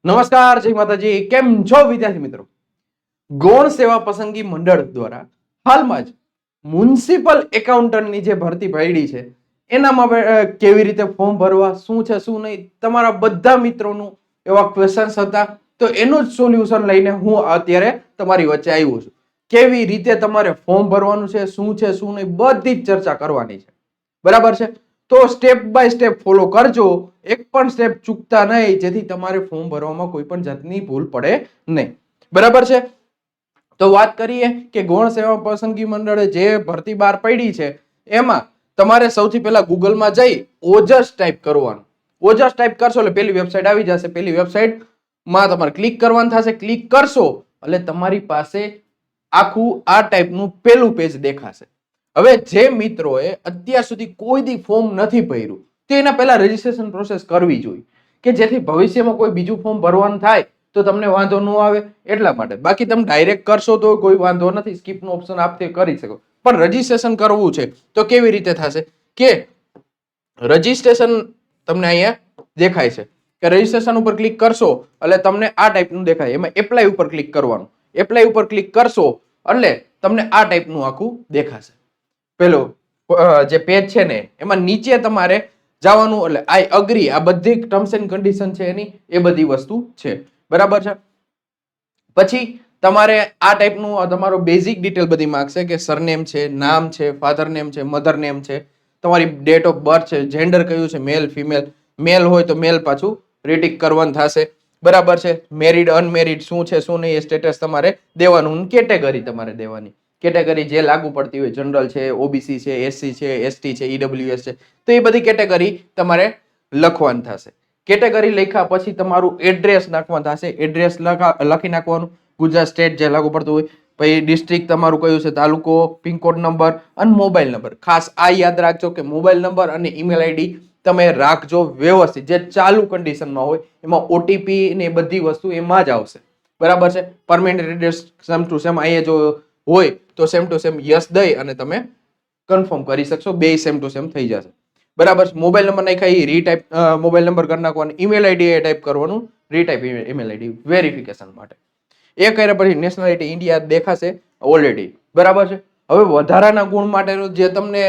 નમસ્કાર, જય માતાજી. કેમ છો વિદ્યાર્થી મિત્રો? ગૌણ સેવા પસંદગી મંડળ દ્વારા હાલમાં જ મ્યુનિસિપલ એકાઉન્ટન્ટની જે ભરતી પડી છે એનામાં કેવી રીતે ફોર્મ ભરવા, શું છે શું નહીં, તમારા બધા મિત્રોનું એવા ક્વેશ્ચન્સ હતા. તો એનું જ સોલ્યુશન લઈને હું અત્યારે તમારી વચ્ચે આવ્યો છું. કેવી રીતે તમારે ફોર્મ ભરવાનું છે, શું નહીં, બધી જ ચર્ચા કરવાની છે. બરાબર છે? તો સ્ટેપ બાય સ્ટેપ ફોલો કરજો. એક પણ સ્ટેપ ચૂકતા નહીં, જેથી તમારે ફોર્મ ભરવામાં કોઈ પણ જાતની ભૂલ પડે નહીં. બરાબર છે? તો વાત કરીએ કે ગૌણ સેવા પસંદગી મંડળે જે ભરતી બહાર પડી છે એમાં તમારે સૌથી પહેલા ગૂગલમાં જઈ ઓજસ ટાઈપ કરવાનું. ઓજસ ટાઈપ કરશો એટલે પેલી વેબસાઇટ આવી જશે. પેલી વેબસાઇટમાં તમારે ક્લિક કરવાનું થશે. ક્લિક કરશો એટલે તમારી પાસે આખું આ ટાઈપનું પેલું પેજ દેખાશે. હવે જે મિત્રોએ અત્યાર સુધી કોઈ દી ફોર્મ નથી ભર્યું તો એના પહેલા રજીસ્ટ્રેશન પ્રોસેસ કરવી જોઈએ, કે જેથી ભવિષ્યમાં કોઈ બીજું ફોર્મ ભરવાનું થાય તો તમને વાંધો ન આવે એટલા માટે. બાકી તમે ડાયરેક્ટ કરશો તો કોઈ વાંધો નથી, સ્કીપનો ઓપ્શન આપતે કરી શકો. પણ રજીસ્ટ્રેશન કરવું છે તો કેવી રીતે થશે કે રજીસ્ટ્રેશન તમને અહીંયા દેખાય છે કે રજીસ્ટ્રેશન ઉપર ક્લિક કરશો એટલે તમને આ ટાઈપનું દેખાય. એમાં એપ્લાય ઉપર ક્લિક કરવાનું. એપ્લાય ઉપર ક્લિક કરશો એટલે તમને આ ટાઈપનું આખું દેખાશે. પેલો જે પેજ છે ને એમાં નીચે તમારે જવાનું એટલે આઈ અગ્રી, આ બધી ટર્મ્સ એન્ડ કન્ડિશન છે એની, એ બધી વસ્તુ છે. બરાબર છે? પછી તમારે આ ટાઈપનું તમારો બેઝિક ડિટેલ બધી માંગશે કે સરનેમ છે, નામ છે, ફાધર નેમ છે, મધર નેમ છે, તમારી ડેટ ઓફ બર્થ છે, જેન્ડર કયું છે, મેલ ફિમેલ. મેલ હોય તો મેલ પાછું રીટિક કરવાનું થશે. બરાબર છે? મેરિડ અનમેરિડ શું છે શું નહીં એ સ્ટેટસ તમારે દેવાનું. કેટેગરી તમારે દેવાની. કેટેગરી જે લાગુ પડતી હોય, જનરલ છે, ઓબીસી છે, એસસી છે, એસટી છે, ઈડબ્લ્યુએસ છે, તો એ બધી કેટેગરી તમારે લખવાનું થશે. કેટેગરી લખ્યા પછી તમારું એડ્રેસ નાખવાનું થશે. એડ્રેસ લખી નાખવાનું, ગુજરાત સ્ટેટ જે લાગુ પડતું હોય. પછી ડિસ્ટ્રિક્ટ તમારું કયું છે, તાલુકો, પિનકોડ નંબર અને મોબાઈલ નંબર. ખાસ આ યાદ રાખજો કે મોબાઈલ નંબર અને ઈમેલ આઈડી તમે રાખજો વ્યવસ્થિત, જે ચાલુ કન્ડિશનમાં હોય. એમાં ઓટીપી ને બધી વસ્તુ એમાં જ આવશે. બરાબર છે? Permanent address same to same અહીંયા જો હોય તો સેમ ટુ સેમ યસ દઈ અને તમે કન્ફર્મ કરી શકશો. બે સેમ ટુ સેમ થઈ જશે. બરાબર? મોબાઈલ નંબર નાખ્યા એ રીટાઈપ મોબાઈલ નંબર કરી નાખવાનો. ઈમેલ આઈડી એ ટાઈપ કરવાનું, રીટાઈપ ઈમેલ આઈડી વેરિફિકેશન માટે. એ કર્યા પછી નેશનાલિટી ઇન્ડિયા દેખાશે ઓલરેડી. બરાબર છે? હવે વધારાના ગુણ માટેનું જે તમને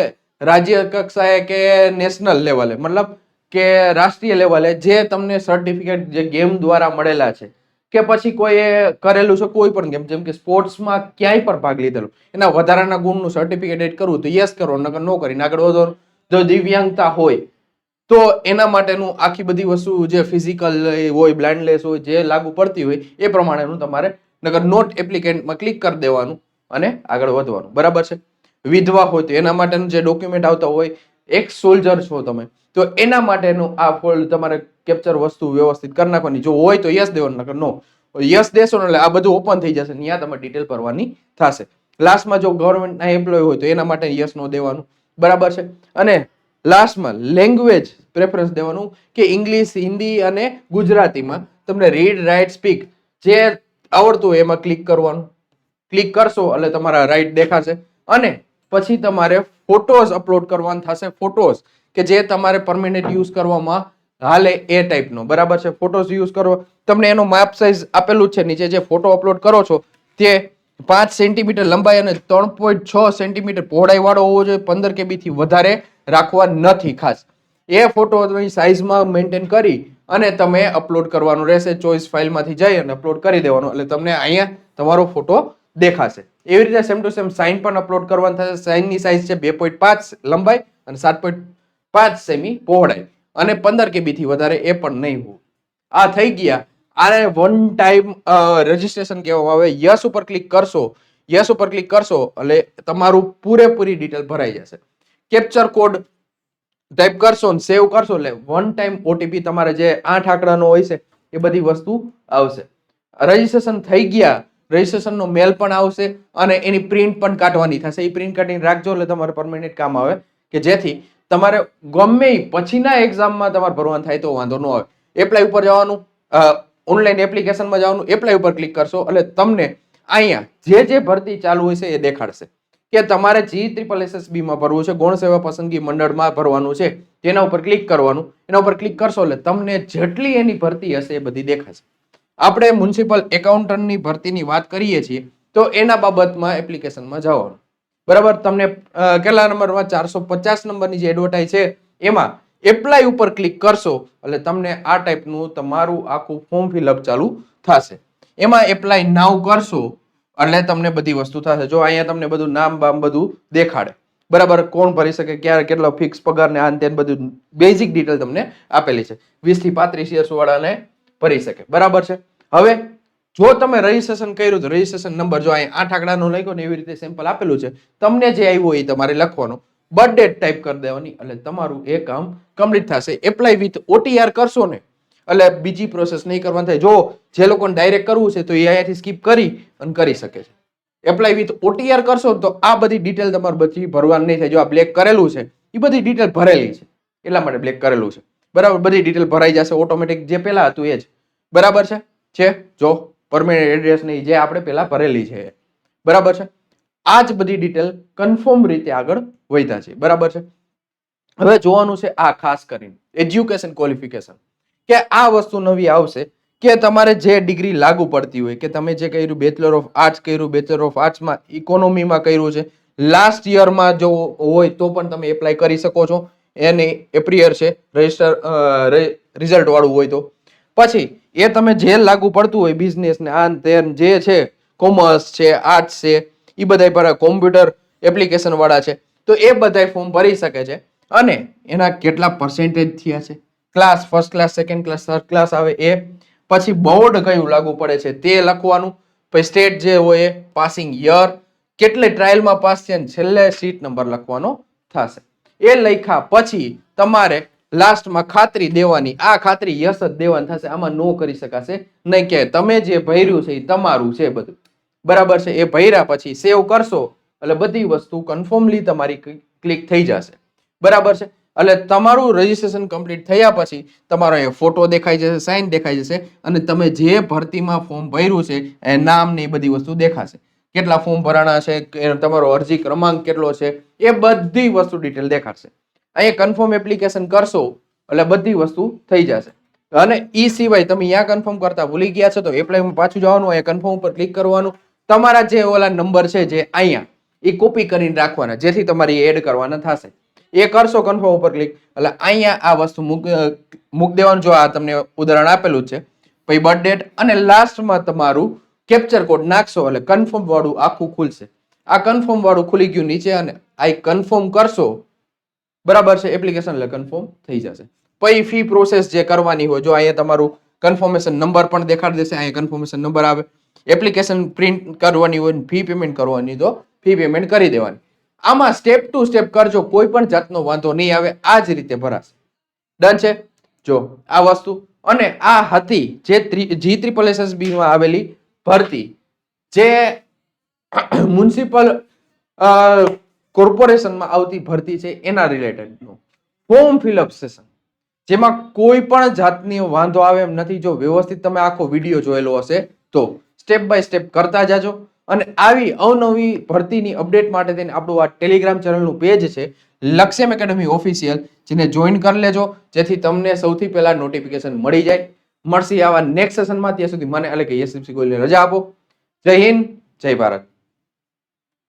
રાજ્ય કક્ષાએ કે નેશનલ લેવલે, મતલબ કે રાષ્ટ્રીય લેવલે જે તમને સર્ટિફિકેટ જે ગેમ દ્વારા મળેલા છે કે પછી કોઈએ કરેલું છે કોઈ પણ ગેમ, જેમ કે સ્પોર્ટ્સમાં ક્યાંય પણ ભાગ લીધેલો, એના વધારાના ગુણનું સર્ટિફિકેટ એડ કરવું તો યસ કરો, નકર નો કરીને આગળ વધો. જો દિવ્યાંગતા હોય તો એના માટેનું આખી બધી વસ્તુ જે ફિઝિકલ હોય, બ્લાઇન્ડલેસ હોય, જે લાગુ પડતી હોય એ પ્રમાણેનું તમારે નકર નોટ એપ્લિકેન્ટમાં ક્લિક કરી દેવાનું અને આગળ વધવાનું. બરાબર છે? વિધવા હોય તો એના માટેનું જે ડોક્યુમેન્ટ આવતા હોય, એક્સ સોલ્જર છો તમે તો એના માટેનું આ ફોલ્ડ તમારે કેપ્ચર વસ્તુ વ્યવસ્થિત કરી નાખવાની. જો હોય તો યસ દેવાનું, નકર નો. યસ દેશો એટલે આ બધું ઓપન થઈ જશે, ત્યાં તમારે ડિટેલ ભરવાની થશે. લાસ્ટમાં જો ગવર્મેન્ટના એમ્પ્લોય હોય તો એના માટે યસ નો દેવાનું. બરાબર છે? અને લાસ્ટમાં લેંગ્વેજ પ્રેફરન્સ દેવાનું કે ઇંગ્લિશ, હિન્દી અને ગુજરાતીમાં તમને રીડ, રાઇટ, સ્પીક જે આવડતું હોય એમાં ક્લિક કરવાનું. ક્લિક કરશો એટલે તમારા રાઇટ દેખાશે. અને પછી તમારે ફોટોઝ અપલોડ કરવાના થશે. ફોટોઝ કે જે તમારે પરમેનન્ટ યુઝ કરવામાં હાલે એ ટાઈપનો. બરાબર છે? ફોટોઝ યુઝ કરો. તમને એનો માપ સાઇઝ આપેલું છે નીચે. જે ફોટો અપલોડ કરો છો તે 5 સેન્ટીમીટર લંબાઈ અને 3.6 સેન્ટીમીટર પહોળાઈ વાળો હોવો જોઈએ. 15 KB થી વધારે રાખવા નથી. ખાસ એ ફોટો સાઈઝમાં મેન્ટેન કરી અને તમે અપલોડ કરવાનું રહેશે. ચોઈસ ફાઇલમાંથી જઈ અને અપલોડ કરી દેવાનો એટલે તમને અહીંયા તમારો ફોટો દેખાશે. એવી રીતે સેમ ટુ સેમ સાઇન પણ અપલોડ કરવાનું થશે. સાઇનની સાઈઝ છે 2.5 લંબાઈ અને 7.5 સેમી પહોળાઈ અને 15 KB થી વધારે એ પણ નહીં હોય. આ થઈ ગયા. આને વન ટાઈમ રજીસ્ટ્રેશન કહેવામાં આવે. યસ ઉપર ક્લિક કરશો, યસ ઉપર ક્લિક કરશો એટલે તમારું પૂરેપૂરી ડિટેલ ભરાઈ જશે. કેપ્ચર કોડ ટાઈપ કરશો ને સેવ કરશો એટલે વન ટાઈમ ઓટીપી તમારે જે 8 આંકડાનો હોય છે એ બધી વસ્તુ આવશે. રજીસ્ટ્રેશન થઈ ગયા. રજીસ્ટ્રેશનનો મેલ પણ આવશે અને એની પ્રિન્ટ પણ કાઢવાની થશે. એ પ્રિન્ટ કાઢીને રાખજો એટલે તમારે પરમેનન્ટ કામ આવે, કે જેથી તમારે ગમે પછીના એક્ઝામમાં તમારે ભરવાનું થાય તો વાંધો ન આવે. એપ્લાય ઉપર જવાનું, ઓનલાઈન એપ્લિકેશનમાં જવાનું, એપ્લાય ઉપર ક્લિક કરશો એટલે તમને અહીંયા જે ભરતી ચાલુ હોય છે એ દેખાડશે કે તમારે GSSSB માં ભરવું છે, ગૌણ સેવા પસંદગી મંડળમાં ભરવાનું છે. તેના ઉપર ક્લિક કરવાનું. એના ઉપર ક્લિક કરશો એટલે તમને જેટલી એની ભરતી હશે એ બધી દેખાશે. આપણે મ્યુનિસિપલ એકાઉન્ટન્ટની ભરતીની વાત કરીએ છીએ તો એના બાબતમાં એપ્લિકેશનમાં જવાનું. બરાબર, તમને કેટલા નંબરમાં 450 નંબરની જે એડવર્ટાઇઝ છે એમાં એપ્લાય ઉપર ક્લિક કરશો એટલે તમને આ ટાઈપનું તમારું આખું ફોર્મ ફિલઅપ ચાલુ થશે. એમાં એપ્લાય નાવ કરશો એટલે તમને બધી વસ્તુ થશે. જો અહીંયા તમને બધું નામ બામ બધું દેખાડે. બરાબર, કોણ ભરી શકે, ક્યારે કેટલો ફિક્સ પગાર ને આન તેન બધું બેઝિક ડિટેલ તમને આપેલી છે. 20 થી 35 યર્સ વાળાને ભરી શકે. બરાબર છે. હવે જો તમે રજીસ્ટ્રેશન કર્યું તો રજીસ્ટ્રેશન નંબર જો અહીં 8 આંકડાનો લખ્યો ને એવી રીતે સેમ્પલ આપેલું છે, તમને જે આવ્યું હોય એ તમારે લખવાનું, બર્થ ડેટ ટાઈપ કરી દેવાની એટલે તમારું એ કામ કમ્પ્લીટ થશે. એપ્લાય વિથ OTR કરશો ને એટલે બીજી પ્રોસેસ નહીં કરવાની થાય. જો જે લોકોને ડાયરેક્ટ કરવું છે તો એ અહીંયાથી સ્કીપ કરી અને કરી શકે છે. એપ્લાય વિથ OTR કરશો તો આ બધી ડિટેલ તમારે બધી ભરવાની નહીં થાય. જો આ બ્લેક કરેલું છે એ બધી ડિટેલ ભરેલી છે એટલા માટે બ્લેક કરેલું છે. બરાબર, બધી ડિટેલ ભરાઈ જશે ઓટોમેટિક, જે પહેલા હતું એ જ. બરાબર છે. જો પરમેનન્ટ એડ્રેસ નહીં, જે આપણે પહેલા ભરેલી છે. બરાબર છે. આ જ બધી ડિટેલ કન્ફર્મ રીતે આગળ વધ્યા છે. બરાબર છે. હવે જોવાનું છે આ ખાસ કરીને એજ્યુકેશન ક્વોલિફિકેશન, કે આ વસ્તુ નવી આવશે કે તમારે જે ડિગ્રી લાગુ પડતી હોય, કે તમે જે કર્યું બેચલર ઓફ આર્ટ્સ કર્યું, બેચલર ઓફ આર્ટ્સમાં ઇકોનોમીમાં કર્યું છે, લાસ્ટ યરમાં જો હોય તો પણ તમે એપ્લાય કરી શકો છો. એની એપ્રિયર છે રજિસ્ટર રિઝલ્ટ વાળું હોય તો. પછી એ તમે જે લાગુ પડતું હોય બિઝનેસ ને આન તેન જે છે, કોમર્સ છે, આર્ટ્સ છે, એ બધા પર કોમ્પ્યુટર એપ્લિકેશન વાળા છે તો એ બધા ફોર્મ ભરી શકે છે. અને એના કેટલા પર્સેન્ટેજ થયા છે, class, first class, second class, third class આવે એ, પછી બોર્ડ કયું લાગુ પડે છે તે લખવાનું, પછી સ્ટેટ જે હોય એ, પાસિંગ યર, કેટલે ટ્રાયલમાં પાસ છે, છેલ્લે સીટ નંબર લખવાનો થશે. એ લખ્યા પછી તમારે લાસ્ટમાં ખાતરી દેવાની. આ ખાતરી યસ જ દેવાની થશે, આમાં નો કરી શકાશે નહીં, કે તમે જે ભર્યું છે એ તમારું છે બધું. બરાબર છે. એ ભર્યા પછી સેવ કરશો એટલે બધી વસ્તુ કન્ફર્મલી તમારી ક્લિક થઈ જશે. બરાબર છે. એટલે તમારું રજીસ્ટ્રેશન કમ્પ્લીટ થયા પછી તમારો એ ફોટો દેખાઈ જશે, સાઇન દેખાઈ જશે અને તમે જે ભરતીમાં ફોર્મ ભર્યું છે એ નામ ને એ બધી વસ્તુ દેખાશે. કેટલા ફોર્મ ભરાણા છે, તમારો અરજી ક્રમાંક કેટલો છે, એ બધી વસ્તુ ડિટેલ દેખાડશે. અહીંયા કન્ફર્મ એપ્લિકેશન કરશો એટલે બધી વસ્તુ થઈ જશે. અને ઈ સિવાય તમે અહીંયા કન્ફર્મ કરતા ભૂલી ગયા છો તો એપ્લાયમાં પાછું જવાનું, અહીંયા કન્ફર્મ ઉપર ક્લિક કરવાનું. તમારા જે ઓલા નંબર છે જે અહીંયા એ કોપી કરીને રાખવાના, જેથી તમારી એડ કરવાના થશે. એ કરશો કન્ફર્મ ઉપર ક્લિક એટલે અહીંયા આ વસ્તુ મૂક દેવાનું. જો આ તમને ઉદાહરણ આપેલું છે. પછી બર્થ ડેટ અને લાસ્ટમાં તમારું કેપ્ચર કોડ નાખશો એટલે કન્ફર્મ વાળું આખું ખુલશે. આ કન્ફર્મ વાળું ખુલી ગયું નીચે અને આ કન્ફર્મ કરશો. બરાબર છે. એપ્લિકેશન એટલે કન્ફર્મ થઈ જશે. પછી ફી પ્રોસેસ જે કરવાની હોય, જો અહીંયા તમારું કન્ફર્મેશન નંબર પણ દેખાડી દેશે. અહીંયા કન્ફર્મેશન નંબર આવે. એપ્લિકેશન પ્રિન્ટ કરવાની હોય, ફી પેમેન્ટ કરવાની તો ફી પેમેન્ટ કરી દેવાની. આમાં સ્ટેપ ટુ સ્ટેપ કરજો, કોઈ પણ જાતનો વાંધો નહીં આવે. આ જ રીતે ભરાશે. ડન છે. જો આ વસ્તુ અને આ હતી જે G SSSB માં આવેલી ભરતી, જે મ્યુનિસિપલ કોર્પોરેશનમાં આવતી ભરતી છે એના રિલેટેડનું ફોર્મ ફિલઅપ સેશન, જેમાં કોઈ પણ જાતની વાંધો આવે એમ નથી. જો વ્યવસ્થિત તમે આખો વિડીયો જોયેલો હશે તો સ્ટેપ બાય સ્ટેપ કરતા જાજો. અને આવી અવનવી ભરતીની અપડેટ માટે થઈને આપણું આ ટેલિગ્રામ ચેનલનું પેજ છે લક્ષ્યમ એકેડમી ઓફિશિયલ, જેને જોઈન કરી લેજો, જેથી તમને સૌથી પહેલા નોટિફિકેશન મળી જાય. મળશે આવા નેક્સ્ટ સેશનમાં. ત્યાં સુધી મને એટલે કે SSB ગોયલને રજા આપો. જય હિન્દ, જય ભારત.